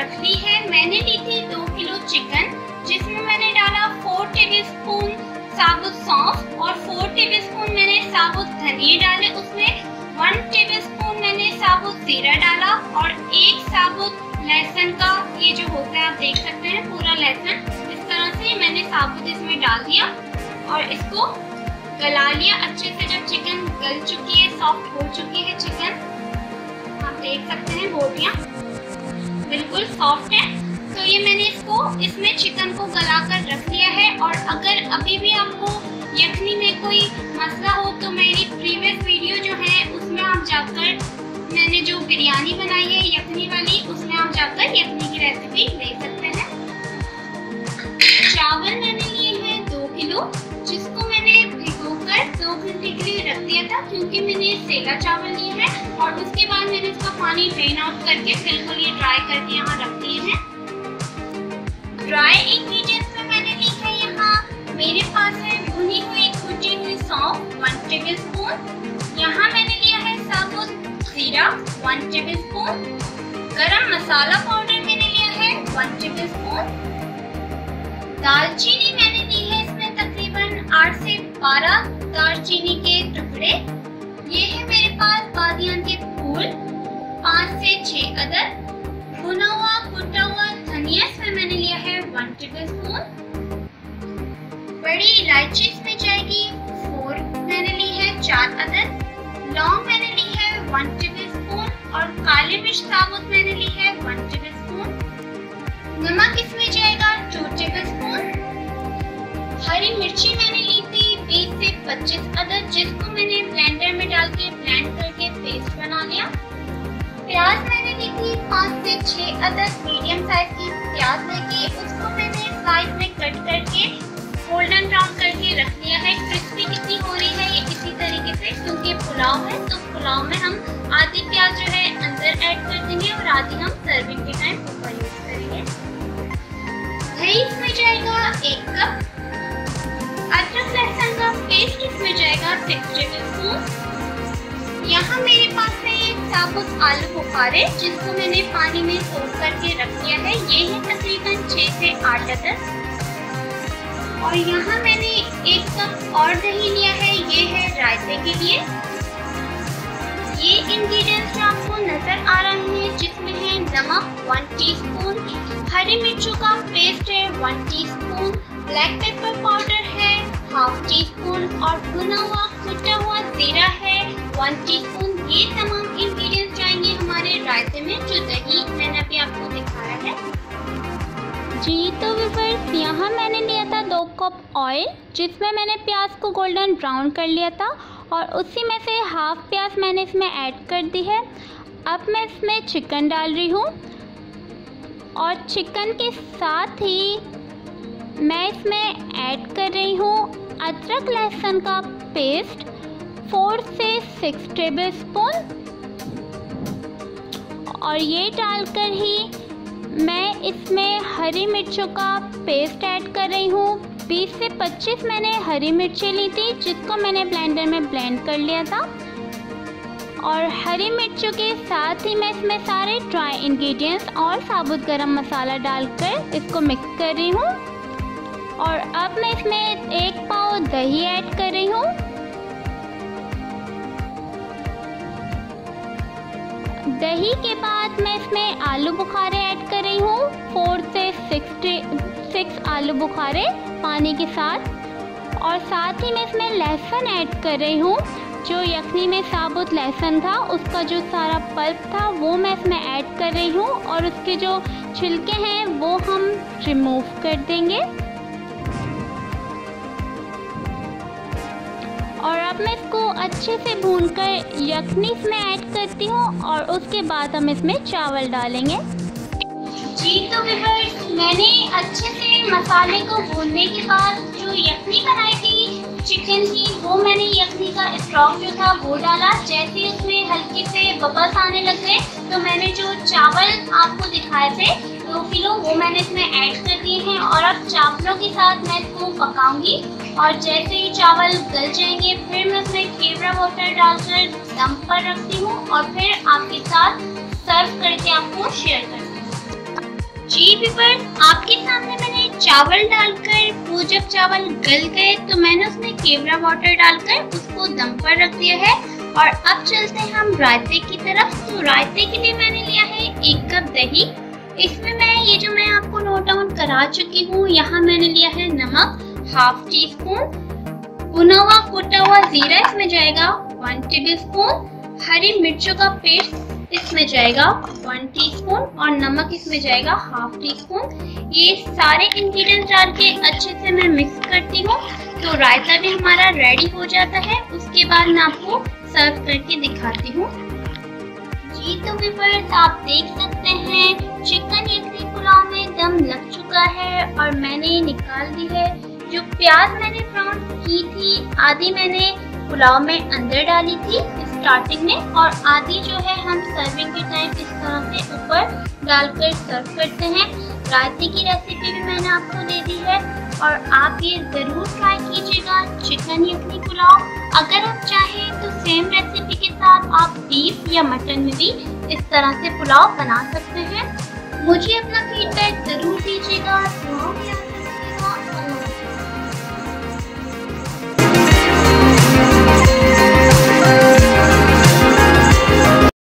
रख ली है। मैंने ली थी 2 किलो चिकन, जिसमें मैंने डाला 4 टेबलस्पून साबुत सौंफ और 4 टेबलस्पून मैंने साबुत धनिया डाले। उसमें 1 टेबलस्पून मैंने साबुत जीरा डाला और 1 साबुत लहसुन का, ये जो होता है आप देख सकते हैं पूरा लहसुन, इस तरह से मैंने साबुत इसमें डाल दिया और इसको गला लिया अच्छे से। जब चिकन गल चुकी है, सॉफ्ट हो चुकी है चिकन, आप देख सकते हैं बोटियां बिल्कुल सॉफ्ट है, तो ये मैंने इसमें चिकन को गला कर रख लिया है। और अगर अभी भी आपको यखनी में कोई मसला हो तो मेरी प्रीवियस वीडियो जो है उसमें आप जाकर, मैंने जो बिरयानी बनाई है यखनी वाली, उसमें आप जाकर यखनी की रेसिपी देख सकते हैं। चावल मैंने लिए हैं 2 किलो, जिसको मैंने भिगोकर 2 घंटे के लिए रख दिया था, क्योंकि मैंने सेला चावल लिए हैं। और उसके बाद मैंने इसका पानी ड्रेन आउट करके बिल्कुल ये ड्राई करके यहाँ रख दिए हैं। ड्राई इंग्रेडिएंट्स में मैंने ली है यहाँ मेरे पास है भुनी हुई कुटी हुई सौंफ 1 टेबलस्पून, यहाँ मैंने लिया है साबुत जीरा 1 टेबलस्पून, गरम मसाला पाउडर मैंने लिया है 1 टेबलस्पून, दालचीनी मैंने ली है इसमें तकरीबन 8 से 12 दालचीनी के टुकड़े, ये है मेरे पास बादियान के फूल 5 से 6 अदद, भुना हुआ कुटा हुआ धनिया इसमें मैंने लिया है 1 टेबलस्पून, बड़ी इलायची इसमें जाएगी 4 मैंने ली है 4 अदद, लौंग मैंने ली है 1 टेबलस्पून और काली मिर्च साबुत मैंने ली है 1 टेबलस्पून, नमक इसमें जाएगा 2 टेबलस्पून, हरी मिर्ची मैंने ली थी 20 से 25 अदद, जिसको मैंने ब्लेंडर में डाल के ब्लेंड करके पेस्ट बना लिया। प्याज मैंने ली थी 5 से 6 अदद मीडियम साइज की प्याज लेके, उसको मैंने साइज में कट करके गोल्डन ब्राउन करके रख लिया है। क्रिस्पी कितनी हो रही है ये इसी तरीके से, क्योंकि पुलाव है तो पुलाव में हम आधी प्याज जो है अंदर ऐड कर देंगे और आधी हम सर्विंग के टाइम ऊपर यूज करेंगे। दही इसमें जाएगा 1 कप, अदरक लहसुन का पेस्ट इसमें जाएगा 6 टेबलस्पून, यहाँ मेरे पास है साबुत आलू बुखारे, जिसको मैंने पानी में सोख करके रख दिया है, ये है तकरीबन 6 से 8 अदद। और यहाँ मैंने 1 कप और दही लिया है, ये है रायते के लिए। ये इंग्रेडिएंट्स जो आपको नजर आ रहे हैं, जिसमें है नमक 1 टीस्पून, हरी मिर्चों का पेस्ट है 1 टीस्पून, ब्लैक पेपर पाउडर है 1/2 टीस्पून और भुना हुआ कुटा हुआ जीरा है 1 टीस्पून। ये तमाम इंग्रेडिएंट्स जाएंगे हमारे रायते में, जो दही मैंने अभी आपको दिखाया है। जी तो व्यूअर्स, यहाँ मैंने लिया था 2 कप ऑयल, जिसमें मैंने प्याज को गोल्डन ब्राउन कर लिया था और उसी में से हाफ प्याज मैंने इसमें ऐड कर दी है। अब मैं इसमें चिकन डाल रही हूँ और चिकन के साथ ही मैं इसमें ऐड कर रही हूँ अदरक लहसुन का पेस्ट 4 से 6 टेबलस्पून, और ये डालकर ही मैं इसमें हरी मिर्चों का पेस्ट ऐड कर रही हूँ। 20 से 25 मैंने हरी मिर्चें ली थी, जिसको मैंने ब्लेंडर में ब्लेंड कर लिया था। और हरी मिर्चों के साथ ही मैं इसमें सारे ड्राई इंग्रेडिएंट्स और साबुत गरम मसाला डालकर इसको मिक्स कर रही हूँ। और अब मैं इसमें 1 पाव दही ऐड कर रही हूँ। दही के बाद मैं इसमें आलू बुखारे ऐड कर रही हूँ, 4 से 6 आलू बुखारे पानी के साथ। और साथ ही मैं इसमें लहसुन ऐड कर रही हूँ, जो यखनी में साबुत लहसुन था उसका जो सारा पल्प था वो मैं इसमें ऐड कर रही हूँ, और उसके जो छिलके हैं वो हम रिमूव कर देंगे। और अब मैं इसको अच्छे से भूनकर यखनी इसमें ऐड करती हूँ और उसके बाद हम इसमें चावल डालेंगे। जी तो व्यूअर्स, मैंने अच्छे से मसाले को भूनने के बाद जो यखनी बनाई थी चिकन की, वो मैंने यखनी का स्टॉक जो था वो डाला। जैसे ही उसमें हल्के से बबल्स आने लग गए तो मैंने जो चावल आपको दिखाए थे 2 किलो, वो मैंने इसमें ऐड कर दिए हैं। और अब चावलों के साथ मैं इसको पकाऊंगी, और जैसे ही चावल गल जाएंगे फिर मैं उसमें केवड़ा वाटर डालकर दम पर रखती हूँ और फिर आपके साथ सर्व करके आपको शेयर करती हूँ। जी व्यूअर्स, आपके सामने मैंने चावल डालकर वो जब चावल गल गए तो मैंने उसमें केवड़ा वाटर डालकर उसको दम पर रख दिया है। और अब चलते हैं हम रायते की तरफ। तो रायते के लिए मैंने लिया है 1 कप दही। इसमें मैं आपको नोट डाउन करा चुकी हूँ। यहाँ मैंने लिया है नमक 1/2 टीस्पून, भुना हुआ कुटा हुआ जीरा इसमें जाएगा 1 टेबलस्पून, हरी मिर्चों का पेस्ट इसमें जाएगा 1 टीस्पून और नमक इसमें जाएगा 1/2 टीस्पून। ये सारे इंग्रेडिएंट्स डाल के अच्छे से मैं मिक्स करती हूँ तो रायता भी हमारा रेडी हो जाता है। उसके बाद मैं आपको सर्व करके दिखाती हूँ। जी तो व्यूअर्स, आप देख सकते हैं चिकन यखनी पुलाव में दम लग चुका है और मैंने ये निकाल दी है। जो प्याज मैंने ब्राउन की थी, आधी मैंने पुलाव में अंदर डाली थी स्टार्टिंग में और आधी जो है हम सर्विंग के टाइम इस तरह से ऊपर डालकर सर्व करते हैं। रायते की रेसिपी भी मैंने आपको दे दी है और आप ये ज़रूर ट्राई कीजिएगा चिकन यखनी पुलाव। अगर आप चाहें तो सेम रेसिपी के साथ आप बीफ या मटन में भी इस तरह से पुलाव बना सकते हैं। मुझे अपना फीडबैक ज़रूर दीजिएगा।